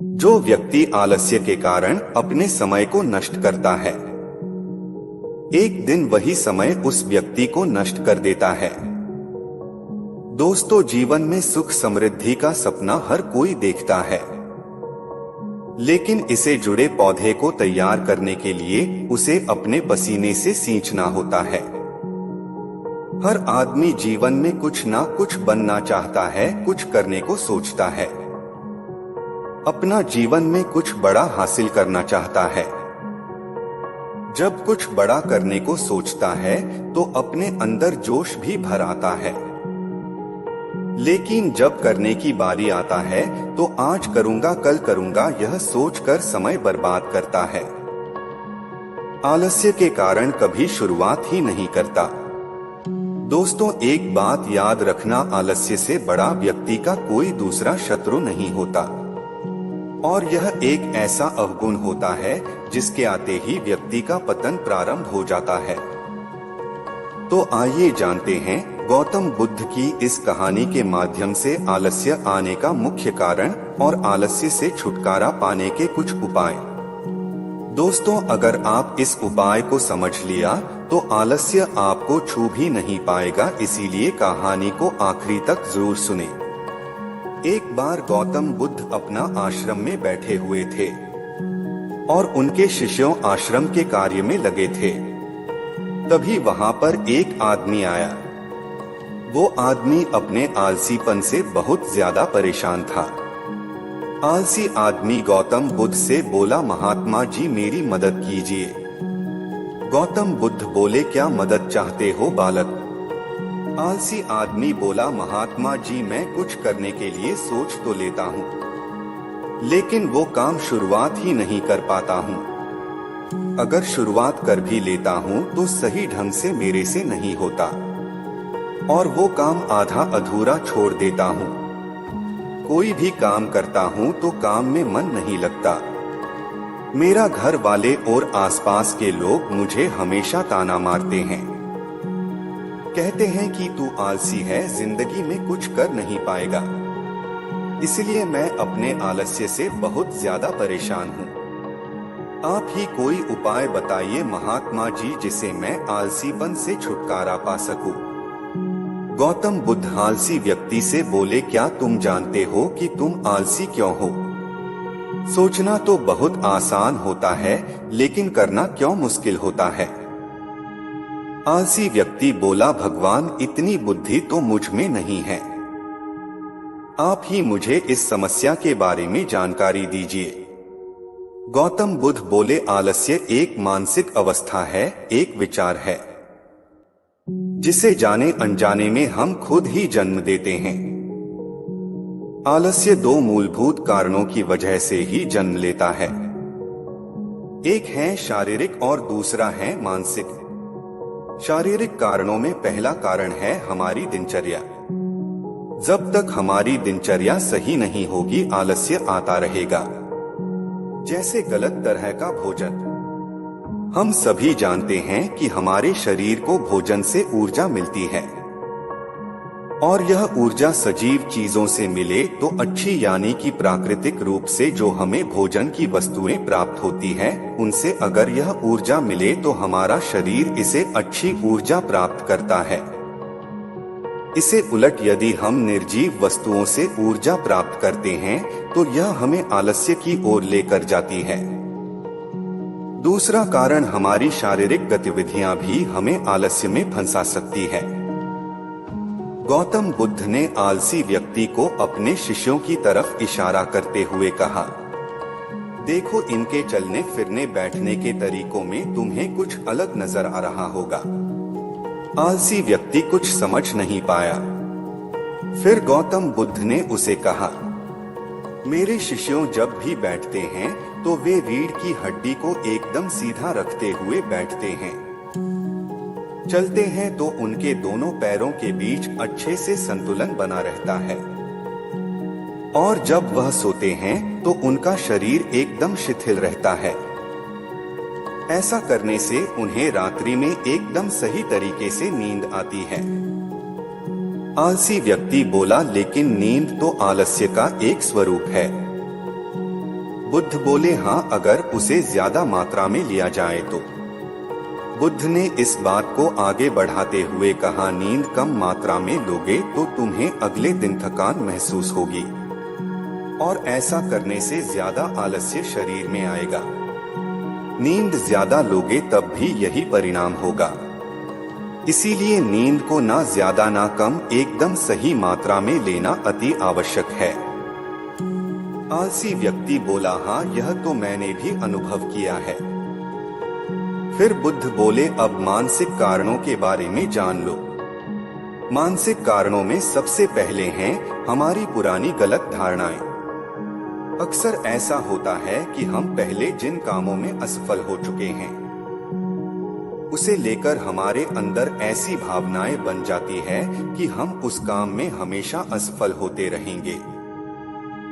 जो व्यक्ति आलस्य के कारण अपने समय को नष्ट करता है, एक दिन वही समय उस व्यक्ति को नष्ट कर देता है। दोस्तों, जीवन में सुख समृद्धि का सपना हर कोई देखता है, लेकिन इसे जुड़े पौधे को तैयार करने के लिए उसे अपने पसीने से सींचना होता है। हर आदमी जीवन में कुछ ना कुछ बनना चाहता है, कुछ करने को सोचता है, अपना जीवन में कुछ बड़ा हासिल करना चाहता है। जब कुछ बड़ा करने को सोचता है तो अपने अंदर जोश भी भर आता है, लेकिन जब करने की बारी आता है तो आज करूंगा कल करूंगा यह सोचकर समय बर्बाद करता है। आलस्य के कारण कभी शुरुआत ही नहीं करता। दोस्तों, एक बात याद रखना, आलस्य से बड़ा व्यक्ति का कोई दूसरा शत्रु नहीं होता, और यह एक ऐसा अवगुण होता है जिसके आते ही व्यक्ति का पतन प्रारंभ हो जाता है। तो आइए जानते हैं गौतम बुद्ध की इस कहानी के माध्यम से आलस्य आने का मुख्य कारण और आलस्य से छुटकारा पाने के कुछ उपाय। दोस्तों, अगर आप इस उपाय को समझ लिया तो आलस्य आपको छू भी नहीं पाएगा, इसीलिए कहानी को आखिरी तक जरूर सुने। एक बार गौतम बुद्ध अपना आश्रम में बैठे हुए थे और उनके शिष्यों आश्रम के कार्य में लगे थे। तभी वहां पर एक आदमी आया। वो आदमी अपने आलसीपन से बहुत ज्यादा परेशान था। आलसी आदमी गौतम बुद्ध से बोला, महात्मा जी मेरी मदद कीजिए। गौतम बुद्ध बोले, क्या मदद चाहते हो बालक? आलसी आदमी बोला, महात्मा जी मैं कुछ करने के लिए सोच तो लेता हूँ, लेकिन वो काम शुरुआत ही नहीं कर पाता हूँ। अगर शुरुआत कर भी लेता हूँ तो सही ढंग से मेरे से नहीं होता, और वो काम आधा अधूरा छोड़ देता हूँ। कोई भी काम करता हूँ तो काम में मन नहीं लगता। मेरा घर वाले और आसपास के लोग मुझे हमेशा ताना मारते हैं, कहते हैं कि तू आलसी है, जिंदगी में कुछ कर नहीं पाएगा। इसलिए मैं अपने आलस्य से बहुत ज्यादा परेशान हूँ। आप ही कोई उपाय बताइए महात्मा जी, जिसे मैं आलसीपन से छुटकारा पा सकूं। गौतम बुद्ध आलसी व्यक्ति से बोले, क्या तुम जानते हो कि तुम आलसी क्यों हो? सोचना तो बहुत आसान होता है, लेकिन करना क्यों मुश्किल होता है? आलसी व्यक्ति बोला, भगवान इतनी बुद्धि तो मुझ में नहीं है, आप ही मुझे इस समस्या के बारे में जानकारी दीजिए। गौतम बुद्ध बोले, आलस्य एक मानसिक अवस्था है, एक विचार है, जिसे जाने अनजाने में हम खुद ही जन्म देते हैं। आलस्य दो मूलभूत कारणों की वजह से ही जन्म लेता है, एक है शारीरिक और दूसरा है मानसिक। शारीरिक कारणों में पहला कारण है हमारी दिनचर्या। जब तक हमारी दिनचर्या सही नहीं होगी आलस्य आता रहेगा। जैसे गलत तरह का भोजन। हम सभी जानते हैं कि हमारे शरीर को भोजन से ऊर्जा मिलती है, और यह ऊर्जा सजीव चीजों से मिले तो अच्छी, यानी कि प्राकृतिक रूप से जो हमें भोजन की वस्तुएं प्राप्त होती है उनसे अगर यह ऊर्जा मिले तो हमारा शरीर इसे अच्छी ऊर्जा प्राप्त करता है। इसे उलट यदि हम निर्जीव वस्तुओं से ऊर्जा प्राप्त करते हैं तो यह हमें आलस्य की ओर लेकर जाती है। दूसरा कारण हमारी शारीरिक गतिविधियां भी हमें आलस्य में फंसा सकती है। गौतम बुद्ध ने आलसी व्यक्ति को अपने शिष्यों की तरफ इशारा करते हुए कहा, देखो इनके चलने फिरने बैठने के तरीकों में तुम्हें कुछ अलग नजर आ रहा होगा। आलसी व्यक्ति कुछ समझ नहीं पाया। फिर गौतम बुद्ध ने उसे कहा, मेरे शिष्यों जब भी बैठते हैं तो वे रीढ़ की हड्डी को एकदम सीधा रखते हुए बैठते हैं। चलते हैं तो उनके दोनों पैरों के बीच अच्छे से संतुलन बना रहता है, और जब वह सोते हैं तो उनका शरीर एकदम शिथिल रहता है। ऐसा करने से उन्हें रात्रि में एकदम सही तरीके से नींद आती है। आलसी व्यक्ति बोला, लेकिन नींद तो आलस्य का एक स्वरूप है। बुद्ध बोले हाँ, अगर उसे ज्यादा मात्रा में लिया जाए तो। बुद्ध ने इस बात को आगे बढ़ाते हुए कहा, नींद कम मात्रा में लोगे तो तुम्हें अगले दिन थकान महसूस होगी और ऐसा करने से ज्यादा आलस्य शरीर में आएगा। नींद ज्यादा लोगे तब भी यही परिणाम होगा। इसीलिए नींद को ना ज्यादा ना कम, एकदम सही मात्रा में लेना अति आवश्यक है। आलसी व्यक्ति बोला, हाँ यह तो मैंने भी अनुभव किया है। फिर बुद्ध बोले, अब मानसिक कारणों के बारे में जान लो। मानसिक कारणों में सबसे पहले हैं हमारी पुरानी गलत धारणाएं। अक्सर ऐसा होता है कि हम पहले जिन कामों में असफल हो चुके हैं उसे लेकर हमारे अंदर ऐसी भावनाएं बन जाती है कि हम उस काम में हमेशा असफल होते रहेंगे,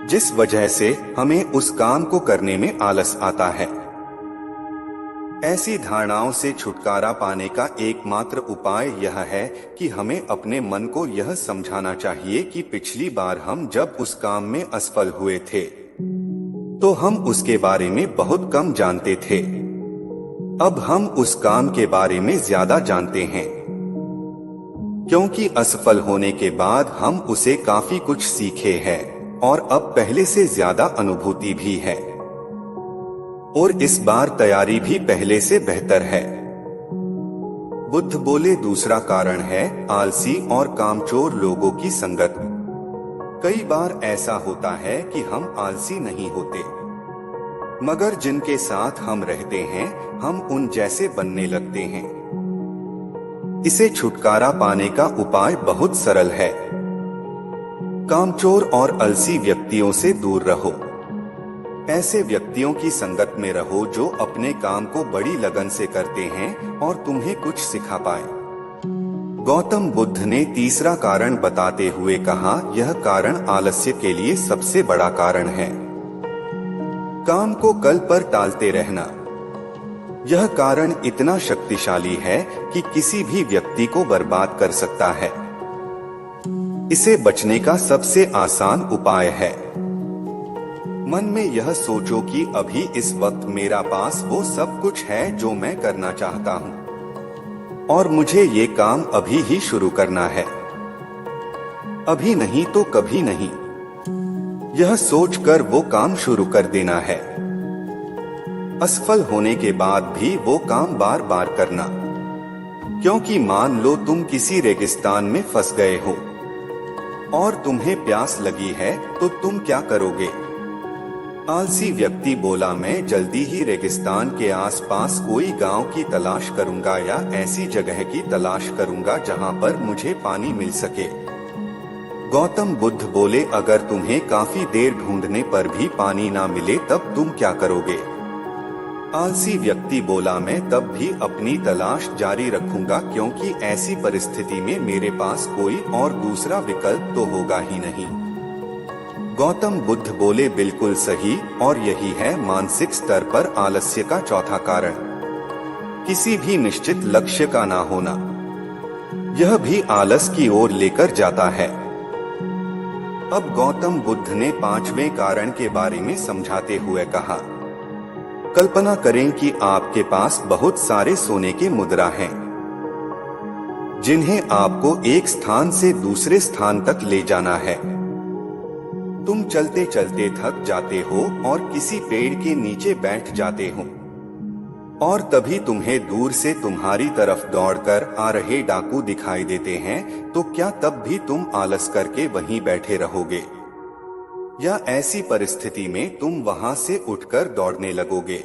जिस वजह से हमें उस काम को करने में आलस आता है। ऐसी धारणाओं से छुटकारा पाने का एकमात्र उपाय यह है कि हमें अपने मन को यह समझाना चाहिए कि पिछली बार हम जब उस काम में असफल हुए थे तो हम उसके बारे में बहुत कम जानते थे। अब हम उस काम के बारे में ज्यादा जानते हैं, क्योंकि असफल होने के बाद हम उसे काफी कुछ सीखे हैं और अब पहले से ज्यादा अनुभूति भी है और इस बार तैयारी भी पहले से बेहतर है। बुद्ध बोले, दूसरा कारण है आलसी और कामचोर लोगों की संगत। कई बार ऐसा होता है कि हम आलसी नहीं होते, मगर जिनके साथ हम रहते हैं हम उन जैसे बनने लगते हैं। इसे छुटकारा पाने का उपाय बहुत सरल है। कामचोर और आलसी व्यक्तियों से दूर रहो। ऐसे व्यक्तियों की संगत में रहो जो अपने काम को बड़ी लगन से करते हैं और तुम्हें कुछ सिखा पाए। गौतम बुद्ध ने तीसरा कारण बताते हुए कहा, यह कारण आलस्य के लिए सबसे बड़ा कारण है। काम को कल पर टालते रहना। यह कारण इतना शक्तिशाली है कि किसी भी व्यक्ति को बर्बाद कर सकता है। इसे बचने का सबसे आसान उपाय है, मन में यह सोचो कि अभी इस वक्त मेरा पास वो सब कुछ है जो मैं करना चाहता हूँ और मुझे ये काम अभी ही शुरू करना है, अभी नहीं तो कभी नहीं। यह सोचकर वो काम शुरू कर देना है। असफल होने के बाद भी वो काम बार बार करना, क्योंकि मान लो तुम किसी रेगिस्तान में फंस गए हो और तुम्हें प्यास लगी है तो तुम क्या करोगे? आलसी व्यक्ति बोला, मैं जल्दी ही रेगिस्तान के आसपास कोई गांव की तलाश करूंगा या ऐसी जगह की तलाश करूंगा जहां पर मुझे पानी मिल सके। गौतम बुद्ध बोले, अगर तुम्हें काफी देर ढूंढने पर भी पानी ना मिले तब तुम क्या करोगे? आलसी व्यक्ति बोला, मैं तब भी अपनी तलाश जारी रखूंगा, क्योंकि ऐसी परिस्थिति में मेरे पास कोई और दूसरा विकल्प तो होगा ही नहीं। गौतम बुद्ध बोले, बिल्कुल सही, और यही है मानसिक स्तर पर आलस्य का चौथा कारण, किसी भी निश्चित लक्ष्य का ना होना। यह भी आलस की ओर लेकर जाता है। अब गौतम बुद्ध ने पांचवें कारण के बारे में समझाते हुए कहा, कल्पना करें कि आपके पास बहुत सारे सोने के मुद्रा हैं, जिन्हें आपको एक स्थान से दूसरे स्थान तक ले जाना है। तुम चलते चलते थक जाते हो और किसी पेड़ के नीचे बैठ जाते हो और तभी तुम्हें दूर से तुम्हारी तरफ दौड़कर आ रहे डाकू दिखाई देते हैं, तो क्या तब भी तुम आलस करके वहीं बैठे रहोगे या ऐसी परिस्थिति में तुम वहां से उठकर दौड़ने लगोगे?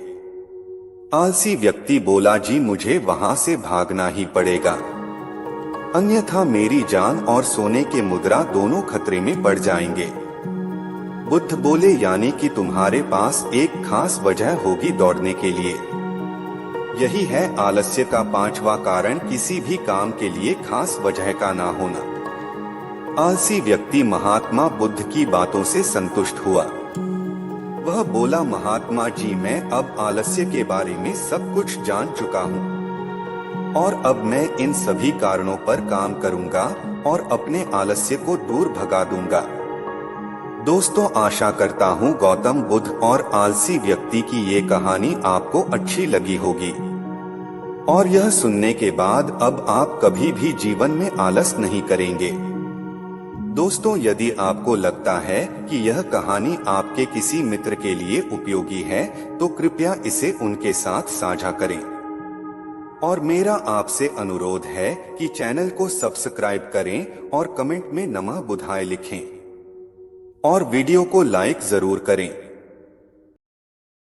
आलसी व्यक्ति बोला, जी मुझे वहां से भागना ही पड़ेगा, अन्यथा मेरी जान और सोने के मुद्रा दोनों खतरे में पड़ जाएंगे। बुद्ध बोले, यानी कि तुम्हारे पास एक खास वजह होगी दौड़ने के लिए। यही है आलस्य का पांचवा कारण, किसी भी काम के लिए खास वजह का ना होना। आलसी व्यक्ति महात्मा बुद्ध की बातों से संतुष्ट हुआ। वह बोला, महात्मा जी, मैं अब आलस्य के बारे में सब कुछ जान चुका हूँ और अब मैं इन सभी कारणों पर काम करूंगा और अपने आलस्य को दूर भगा दूंगा। दोस्तों, आशा करता हूँ गौतम बुद्ध और आलसी व्यक्ति की ये कहानी आपको अच्छी लगी होगी और यह सुनने के बाद अब आप कभी भी जीवन में आलस नहीं करेंगे। दोस्तों, यदि आपको लगता है कि यह कहानी आपके किसी मित्र के लिए उपयोगी है तो कृपया इसे उनके साथ साझा करें और मेरा आपसे अनुरोध है कि चैनल को सब्सक्राइब करें और कमेंट में नमः बुधाय लिखें और वीडियो को लाइक जरूर करें।